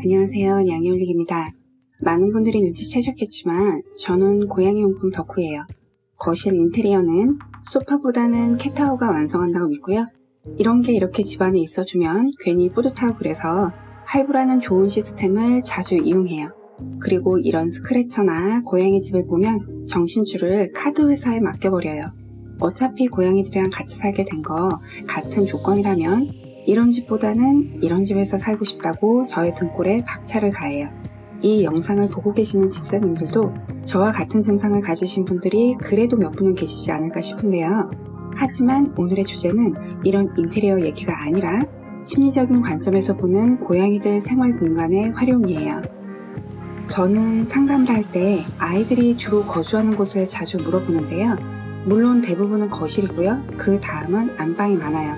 안녕하세요. 냥이올릭입니다. 많은 분들이 눈치채셨겠지만 저는 고양이용품 덕후예요. 거실 인테리어는 소파보다는 캣타워가 완성한다고 믿고요. 이런 게 이렇게 집안에 있어주면 괜히 뿌듯하고 그래서 하이브라는 좋은 시스템을 자주 이용해요. 그리고 이런 스크래처나 고양이 집을 보면 정신줄을 카드 회사에 맡겨버려요. 어차피 고양이들이랑 같이 살게 된 거 같은 조건이라면 이런 집보다는 이런 집에서 살고 싶다고 저의 등골에 박차를 가해요. 이 영상을 보고 계시는 집사님들도 저와 같은 증상을 가지신 분들이 그래도 몇 분은 계시지 않을까 싶은데요. 하지만 오늘의 주제는 이런 인테리어 얘기가 아니라 심리적인 관점에서 보는 고양이들 생활 공간의 활용이에요. 저는 상담을 할 때 아이들이 주로 거주하는 곳을 자주 물어보는데요. 물론 대부분은 거실이고요. 그 다음은 안방이 많아요.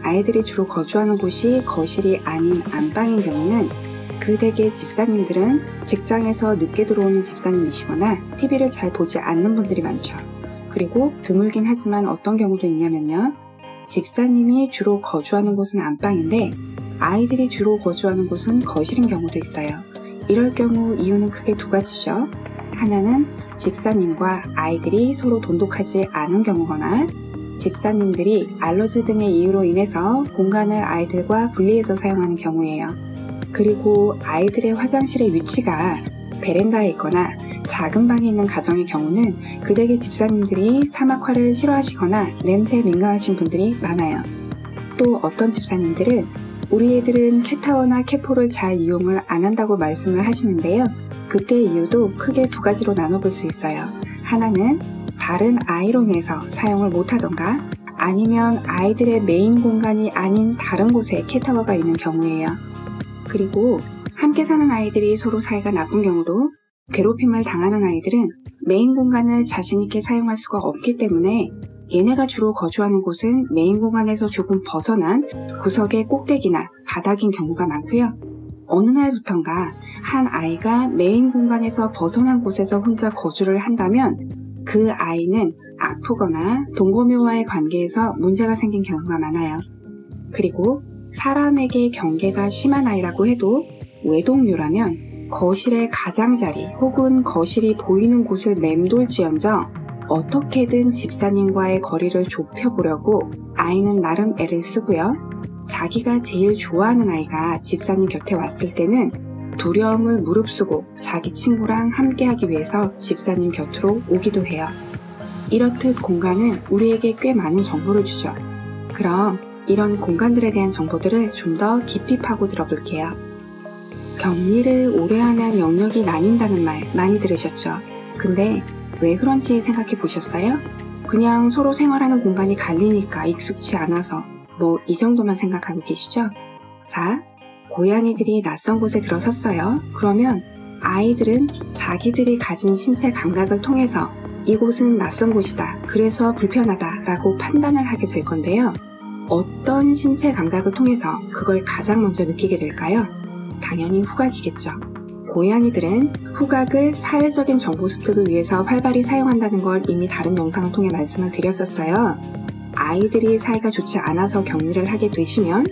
아이들이 주로 거주하는 곳이 거실이 아닌 안방인 경우는 그 댁의 집사님들은 직장에서 늦게 들어오는 집사님이시거나 TV를 잘 보지 않는 분들이 많죠. 그리고 드물긴 하지만 어떤 경우도 있냐면요. 집사님이 주로 거주하는 곳은 안방인데 아이들이 주로 거주하는 곳은 거실인 경우도 있어요. 이럴 경우 이유는 크게 두 가지죠. 하나는 집사님과 아이들이 서로 돈독하지 않은 경우거나 집사님들이 알러지 등의 이유로 인해서 공간을 아이들과 분리해서 사용하는 경우예요. 그리고 아이들의 화장실의 위치가 베란다에 있거나 작은 방에 있는 가정의 경우는 그 댁의 집사님들이 사막화를 싫어하시거나 냄새에 민감하신 분들이 많아요. 또 어떤 집사님들은 우리 애들은 캣타워나 캣폴을 잘 이용을 안 한다고 말씀을 하시는데요. 그때의 이유도 크게 두 가지로 나눠볼 수 있어요. 하나는 다른 아이론에서 사용을 못하던가 아니면 아이들의 메인 공간이 아닌 다른 곳에 캣타워가 있는 경우예요. 그리고 함께 사는 아이들이 서로 사이가 나쁜 경우도 괴롭힘을 당하는 아이들은 메인 공간을 자신있게 사용할 수가 없기 때문에 얘네가 주로 거주하는 곳은 메인 공간에서 조금 벗어난 구석의 꼭대기나 바닥인 경우가 많고요. 어느 날부턴가 한 아이가 메인 공간에서 벗어난 곳에서 혼자 거주를 한다면 그 아이는 아프거나 동거묘와의 관계에서 문제가 생긴 경우가 많아요. 그리고 사람에게 경계가 심한 아이라고 해도 외동묘라면 거실의 가장자리 혹은 거실이 보이는 곳을 맴돌지언정 어떻게든 집사님과의 거리를 좁혀보려고 아이는 나름 애를 쓰고요. 자기가 제일 좋아하는 아이가 집사님 곁에 왔을 때는 두려움을 무릅쓰고 자기 친구랑 함께하기 위해서 집사님 곁으로 오기도 해요. 이렇듯 공간은 우리에게 꽤 많은 정보를 주죠. 그럼 이런 공간들에 대한 정보들을 좀 더 깊이 파고 들어볼게요. 격리를 오래 하면 영역이 나뉜다는 말 많이 들으셨죠? 근데 왜 그런지 생각해 보셨어요? 그냥 서로 생활하는 공간이 갈리니까 익숙치 않아서 뭐 이 정도만 생각하고 계시죠? 자, 고양이들이 낯선 곳에 들어섰어요. 그러면 아이들은 자기들이 가진 신체 감각을 통해서 이곳은 낯선 곳이다. 그래서 불편하다 라고 판단을 하게 될 건데요. 어떤 신체 감각을 통해서 그걸 가장 먼저 느끼게 될까요? 당연히 후각이겠죠. 고양이들은 후각을 사회적인 정보 습득을 위해서 활발히 사용한다는 걸 이미 다른 영상을 통해 말씀을 드렸었어요. 아이들이 사이가 좋지 않아서 격리를 하게 되시면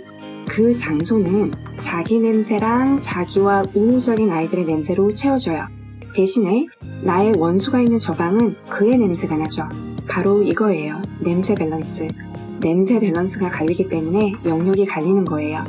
그 장소는 자기 냄새랑 자기와 우호적인 아이들의 냄새로 채워져요. 대신에 나의 원수가 있는 저 방은 그의 냄새가 나죠. 바로 이거예요. 냄새 밸런스. 냄새 밸런스가 갈리기 때문에 영역이 갈리는 거예요.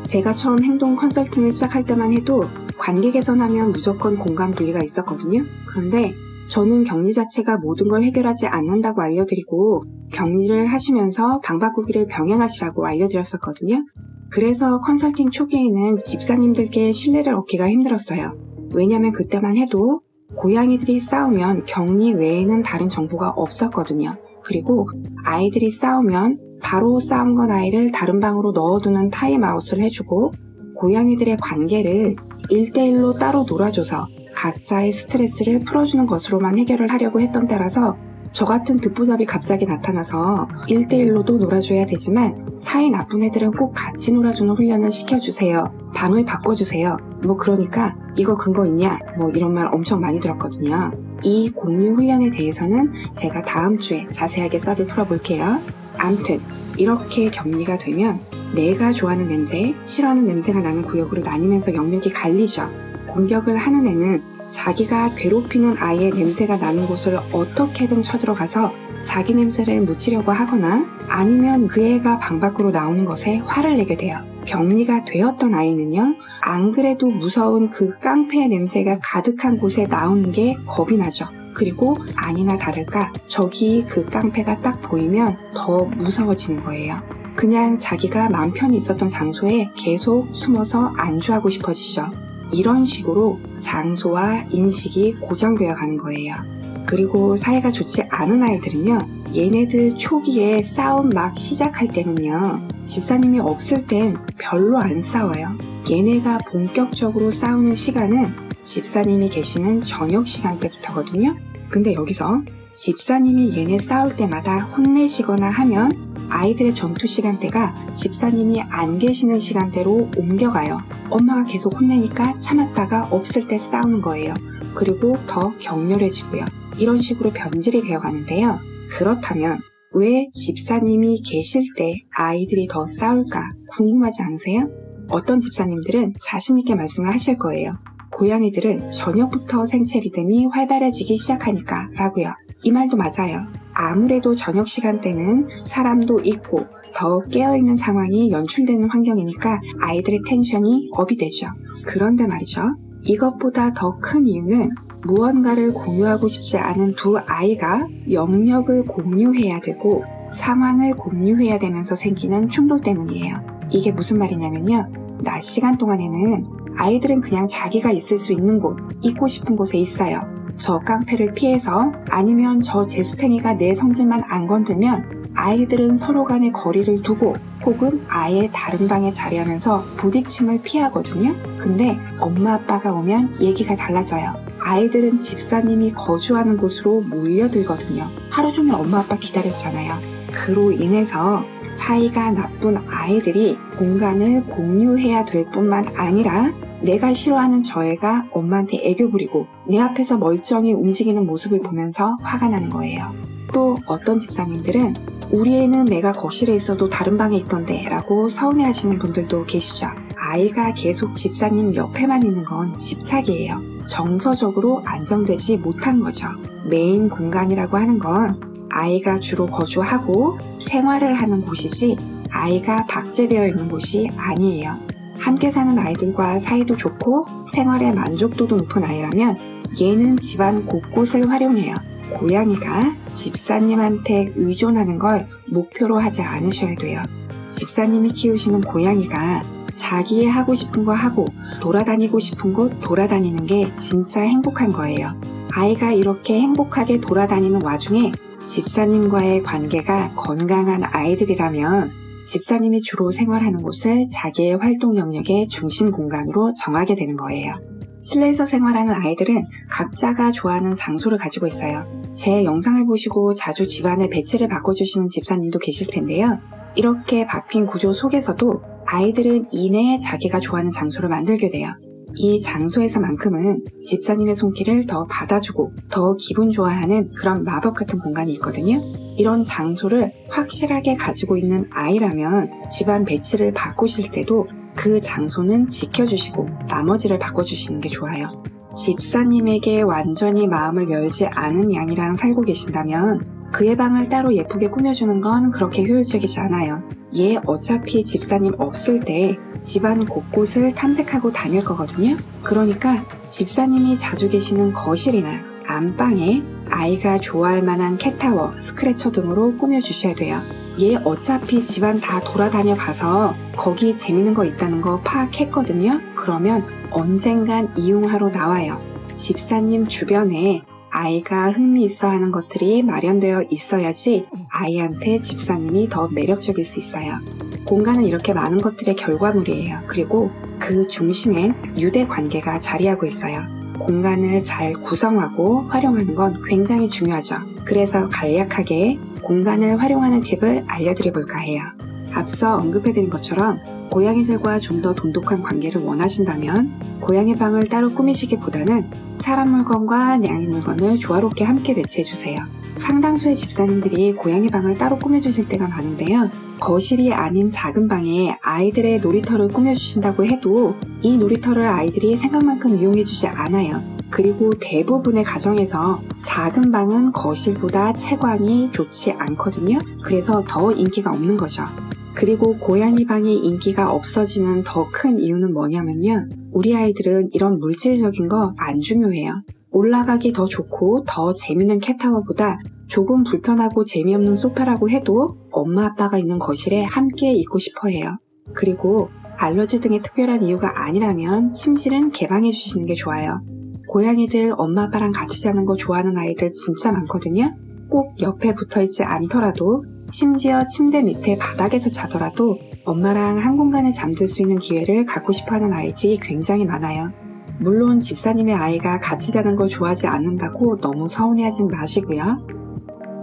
제가 처음 행동 컨설팅을 시작할 때만 해도 관계 개선하면 무조건 공간 분리가 있었거든요. 그런데 저는 격리 자체가 모든 걸 해결하지 않는다고 알려드리고 격리를 하시면서 방 바꾸기를 병행하시라고 알려드렸었거든요. 그래서 컨설팅 초기에는 집사님들께 신뢰를 얻기가 힘들었어요. 왜냐면 그때만 해도 고양이들이 싸우면 격리 외에는 다른 정보가 없었거든요. 그리고 아이들이 싸우면 바로 싸운 건 아이를 다른 방으로 넣어두는 타임아웃을 해주고 고양이들의 관계를 1대1로 따로 놀아줘서 각자의 스트레스를 풀어주는 것으로만 해결을 하려고 했던 때라서 저 같은 듣보잡이 갑자기 나타나서 1대1로도 놀아줘야 되지만 사이 나쁜 애들은 꼭 같이 놀아주는 훈련을 시켜주세요. 방을 바꿔주세요. 그러니까 이거 근거 있냐? 이런 말 엄청 많이 들었거든요. 이 공유 훈련에 대해서는 제가 다음 주에 자세하게 썰을 풀어볼게요. 암튼 이렇게 격리가 되면 내가 좋아하는 냄새, 싫어하는 냄새가 나는 구역으로 나뉘면서 영역이 갈리죠. 공격을 하는 애는 자기가 괴롭히는 아이의 냄새가 나는 곳을 어떻게든 쳐들어가서 자기 냄새를 묻히려고 하거나 아니면 그 애가 방 밖으로 나오는 것에 화를 내게 돼요. 격리가 되었던 아이는요, 안 그래도 무서운 그 깡패의 냄새가 가득한 곳에 나오는 게 겁이 나죠. 그리고 아니나 다를까 저기 그 깡패가 딱 보이면 더 무서워지는 거예요. 그냥 자기가 맘 편히 있었던 장소에 계속 숨어서 안주하고 싶어지죠. 이런 식으로 장소와 인식이 고정되어 가는 거예요. 그리고 사이가 좋지 않은 아이들은요, 얘네들 초기에 싸움 막 시작할 때는요, 집사님이 없을 땐 별로 안 싸워요. 얘네가 본격적으로 싸우는 시간은 집사님이 계시는 저녁 시간대부터거든요. 근데 여기서 집사님이 얘네 싸울 때마다 혼내시거나 하면 아이들의 전투 시간대가 집사님이 안 계시는 시간대로 옮겨가요. 엄마가 계속 혼내니까 참았다가 없을 때 싸우는 거예요. 그리고 더 격렬해지고요. 이런 식으로 변질이 되어 가는데요. 그렇다면 왜 집사님이 계실 때 아이들이 더 싸울까 궁금하지 않으세요? 어떤 집사님들은 자신 있게 말씀을 하실 거예요. 고양이들은 저녁부터 생체 리듬이 활발해지기 시작하니까 라고요. 이 말도 맞아요. 아무래도 저녁 시간대는 사람도 있고 더 깨어있는 상황이 연출되는 환경이니까 아이들의 텐션이 업이 되죠. 그런데 말이죠. 이것보다 더 큰 이유는 무언가를 공유하고 싶지 않은 두 아이가 영역을 공유해야 되고 상황을 공유해야 되면서 생기는 충돌 때문이에요. 이게 무슨 말이냐면요. 낮 시간 동안에는 아이들은 그냥 자기가 있을 수 있는 곳, 있고 싶은 곳에 있어요. 저 깡패를 피해서 아니면 저 제수탱이가 내 성질만 안 건들면 아이들은 서로 간의 거리를 두고 혹은 아예 다른 방에 자리하면서 부딪힘을 피하거든요. 근데 엄마 아빠가 오면 얘기가 달라져요. 아이들은 집사님이 거주하는 곳으로 몰려들거든요. 하루 종일 엄마 아빠 기다렸잖아요. 그로 인해서 사이가 나쁜 아이들이 공간을 공유해야 될 뿐만 아니라 내가 싫어하는 저 애가 엄마한테 애교 부리고 내 앞에서 멀쩡히 움직이는 모습을 보면서 화가 나는 거예요. 또 어떤 집사님들은 우리 애는 내가 거실에 있어도 다른 방에 있던데 라고 서운해하시는 분들도 계시죠. 아이가 계속 집사님 옆에만 있는 건 집착이에요. 정서적으로 안정되지 못한 거죠. 메인 공간이라고 하는 건 아이가 주로 거주하고 생활을 하는 곳이지 아이가 박제되어 있는 곳이 아니에요. 함께 사는 아이들과 사이도 좋고 생활의 만족도도 높은 아이라면 얘는 집안 곳곳을 활용해요. 고양이가 집사님한테 의존하는 걸 목표로 하지 않으셔야 돼요. 집사님이 키우시는 고양이가 자기 하고 싶은 거 하고 돌아다니고 싶은 곳 돌아다니는 게 진짜 행복한 거예요. 아이가 이렇게 행복하게 돌아다니는 와중에 집사님과의 관계가 건강한 아이들이라면 집사님이 주로 생활하는 곳을 자기의 활동 영역의 중심 공간으로 정하게 되는 거예요. 실내에서 생활하는 아이들은 각자가 좋아하는 장소를 가지고 있어요. 제 영상을 보시고 자주 집안의 배치를 바꿔주시는 집사님도 계실 텐데요. 이렇게 바뀐 구조 속에서도 아이들은 이내에 자기가 좋아하는 장소를 만들게 돼요. 이 장소에서만큼은 집사님의 손길을 더 받아주고 더 기분 좋아하는 그런 마법 같은 공간이 있거든요. 이런 장소를 확실하게 가지고 있는 아이라면 집안 배치를 바꾸실 때도 그 장소는 지켜주시고 나머지를 바꿔주시는 게 좋아요. 집사님에게 완전히 마음을 열지 않은 양이랑 살고 계신다면 그의 방을 따로 예쁘게 꾸며주는 건 그렇게 효율적이지 않아요. 얘 어차피 집사님 없을 때 집안 곳곳을 탐색하고 다닐 거거든요. 그러니까 집사님이 자주 계시는 거실이나 안방에 아이가 좋아할 만한 캣타워, 스크래처 등으로 꾸며주셔야 돼요. 얘 어차피 집안 다 돌아다녀 봐서 거기 재밌는 거 있다는 거 파악했거든요. 그러면 언젠간 이용하러 나와요. 집사님 주변에 아이가 흥미있어 하는 것들이 마련되어 있어야지 아이한테 집사님이 더 매력적일 수 있어요. 공간은 이렇게 많은 것들의 결과물이에요. 그리고 그 중심엔 유대 관계가 자리하고 있어요. 공간을 잘 구성하고 활용하는 건 굉장히 중요하죠. 그래서 간략하게 공간을 활용하는 팁을 알려드려볼까 해요. 앞서 언급해드린 것처럼 고양이들과 좀 더 돈독한 관계를 원하신다면 고양이 방을 따로 꾸미시기보다는 사람 물건과 냥이 물건을 조화롭게 함께 배치해주세요. 상당수의 집사님들이 고양이 방을 따로 꾸며주실 때가 많은데요. 거실이 아닌 작은 방에 아이들의 놀이터를 꾸며주신다고 해도 이 놀이터를 아이들이 생각만큼 이용해주지 않아요. 그리고 대부분의 가정에서 작은 방은 거실보다 채광이 좋지 않거든요. 그래서 더 인기가 없는 거죠. 그리고 고양이 방이 인기가 없어지는 더 큰 이유는 뭐냐면요. 우리 아이들은 이런 물질적인 거 안 중요해요. 올라가기 더 좋고 더 재밌는 캣타워보다 조금 불편하고 재미없는 소파라고 해도 엄마 아빠가 있는 거실에 함께 있고 싶어 해요. 그리고 알러지 등의 특별한 이유가 아니라면 침실은 개방해 주시는 게 좋아요. 고양이들 엄마 아빠랑 같이 자는 거 좋아하는 아이들 진짜 많거든요. 꼭 옆에 붙어있지 않더라도 심지어 침대 밑에 바닥에서 자더라도 엄마랑 한 공간에 잠들 수 있는 기회를 갖고 싶어하는 아이들이 굉장히 많아요. 물론 집사님의 아이가 같이 자는 걸 좋아하지 않는다고 너무 서운해하진 마시고요.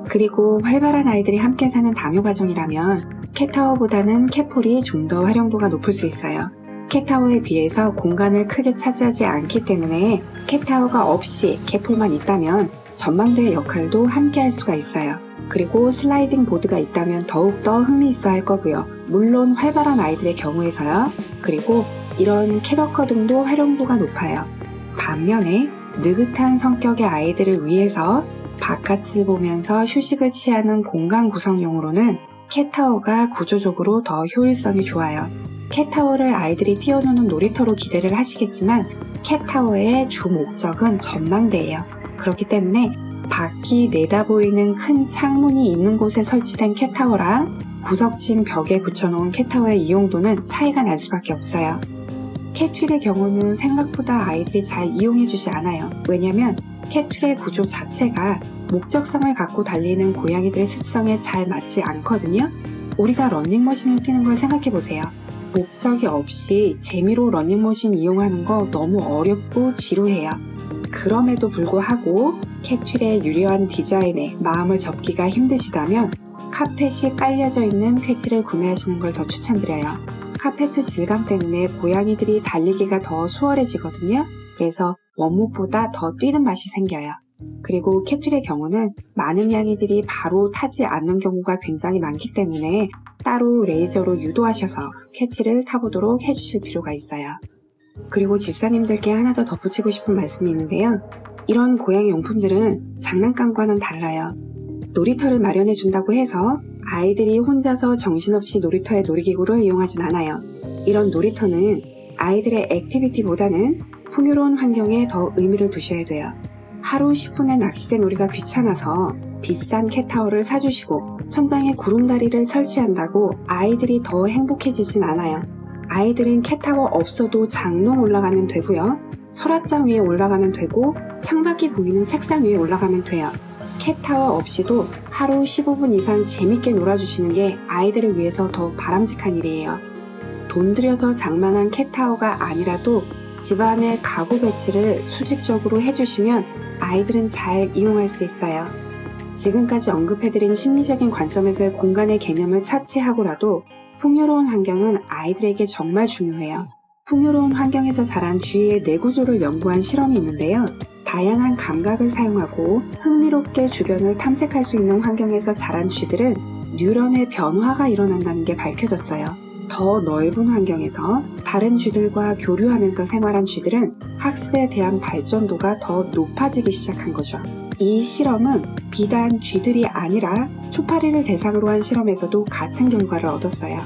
그리고 활발한 아이들이 함께 사는 다묘 가정이라면 캣타워보다는 캣폴이 좀 더 활용도가 높을 수 있어요. 캣타워에 비해서 공간을 크게 차지하지 않기 때문에 캣타워가 없이 캣폴만 있다면 전망대의 역할도 함께 할 수가 있어요. 그리고 슬라이딩 보드가 있다면 더욱더 흥미있어 할 거고요. 물론 활발한 아이들의 경우에서요. 그리고 이런 캣워커 등도 활용도가 높아요. 반면에 느긋한 성격의 아이들을 위해서 바깥을 보면서 휴식을 취하는 공간 구성용으로는 캣타워가 구조적으로 더 효율성이 좋아요. 캣타워를 아이들이 뛰어노는 놀이터로 기대를 하시겠지만 캣타워의 주 목적은 전망대예요. 그렇기 때문에 밖이 내다보이는 큰 창문이 있는 곳에 설치된 캣타워랑 구석진 벽에 붙여놓은 캣타워의 이용도는 차이가 날 수밖에 없어요. 캣휠의 경우는 생각보다 아이들이 잘 이용해주지 않아요. 왜냐면 캣휠의 구조 자체가 목적성을 갖고 달리는 고양이들의 습성에 잘 맞지 않거든요. 우리가 러닝머신을 뛰는 걸 생각해보세요. 목적이 없이 재미로 러닝머신 이용하는 거 너무 어렵고 지루해요. 그럼에도 불구하고 캣휠의 유려한 디자인에 마음을 접기가 힘드시다면 카펫이 깔려져 있는 캣휠을 구매하시는 걸 더 추천드려요. 카페트 질감 때문에 고양이들이 달리기가 더 수월해지거든요. 그래서 원목보다 더 뛰는 맛이 생겨요. 그리고 캣휠의 경우는 많은 양이들이 바로 타지 않는 경우가 굉장히 많기 때문에 따로 레이저로 유도하셔서 캣휠을 타보도록 해주실 필요가 있어요. 그리고 집사님들께 하나 더 덧붙이고 싶은 말씀이 있는데요. 이런 고양이 용품들은 장난감과는 달라요. 놀이터를 마련해 준다고 해서 아이들이 혼자서 정신없이 놀이터의 놀이기구를 이용하진 않아요. 이런 놀이터는 아이들의 액티비티보다는 풍요로운 환경에 더 의미를 두셔야 돼요. 하루 10분의 낚시대 놀이가 귀찮아서 비싼 캣타워를 사주시고 천장에 구름다리를 설치한다고 아이들이 더 행복해지진 않아요. 아이들은 캣타워 없어도 장롱 올라가면 되고요. 서랍장 위에 올라가면 되고 창밖이 보이는 책상 위에 올라가면 돼요. 캣타워 없이도 하루 15분 이상 재밌게 놀아주시는 게 아이들을 위해서 더 바람직한 일이에요. 돈 들여서 장만한 캣타워가 아니라도 집안의 가구 배치를 수직적으로 해주시면 아이들은 잘 이용할 수 있어요. 지금까지 언급해드린 심리적인 관점에서의 공간의 개념을 차치하고라도 풍요로운 환경은 아이들에게 정말 중요해요. 풍요로운 환경에서 자란 쥐의 뇌구조를 연구한 실험이 있는데요. 다양한 감각을 사용하고 흥미롭게 주변을 탐색할 수 있는 환경에서 자란 쥐들은 뉴런의 변화가 일어난다는 게 밝혀졌어요. 더 넓은 환경에서 다른 쥐들과 교류하면서 생활한 쥐들은 학습에 대한 발전도가 더 높아지기 시작한 거죠. 이 실험은 비단 쥐들이 아니라 초파리를 대상으로 한 실험에서도 같은 결과를 얻었어요.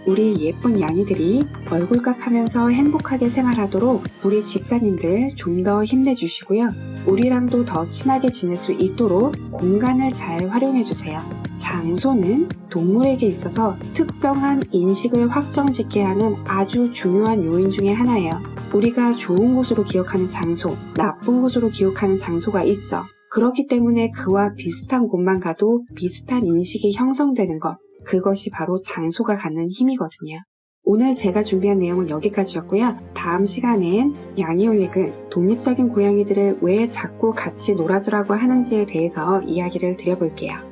우리 예쁜 양이들이 얼굴값 하면서 행복하게 생활하도록 우리 집사님들 좀 더 힘내주시고요. 우리랑도 더 친하게 지낼 수 있도록 공간을 잘 활용해주세요. 장소는 동물에게 있어서 특정한 인식을 확정짓게 하는 아주 중요한 요인 중에 하나예요. 우리가 좋은 곳으로 기억하는 장소, 나쁜 곳으로 기억하는 장소가 있죠. 그렇기 때문에 그와 비슷한 곳만 가도 비슷한 인식이 형성되는 것, 그것이 바로 장소가 갖는 힘이거든요. 오늘 제가 준비한 내용은 여기까지였고요. 다음 시간엔 양이올릭은 독립적인 고양이들을 왜 자꾸 같이 놀아주라고 하는지에 대해서 이야기를 드려볼게요.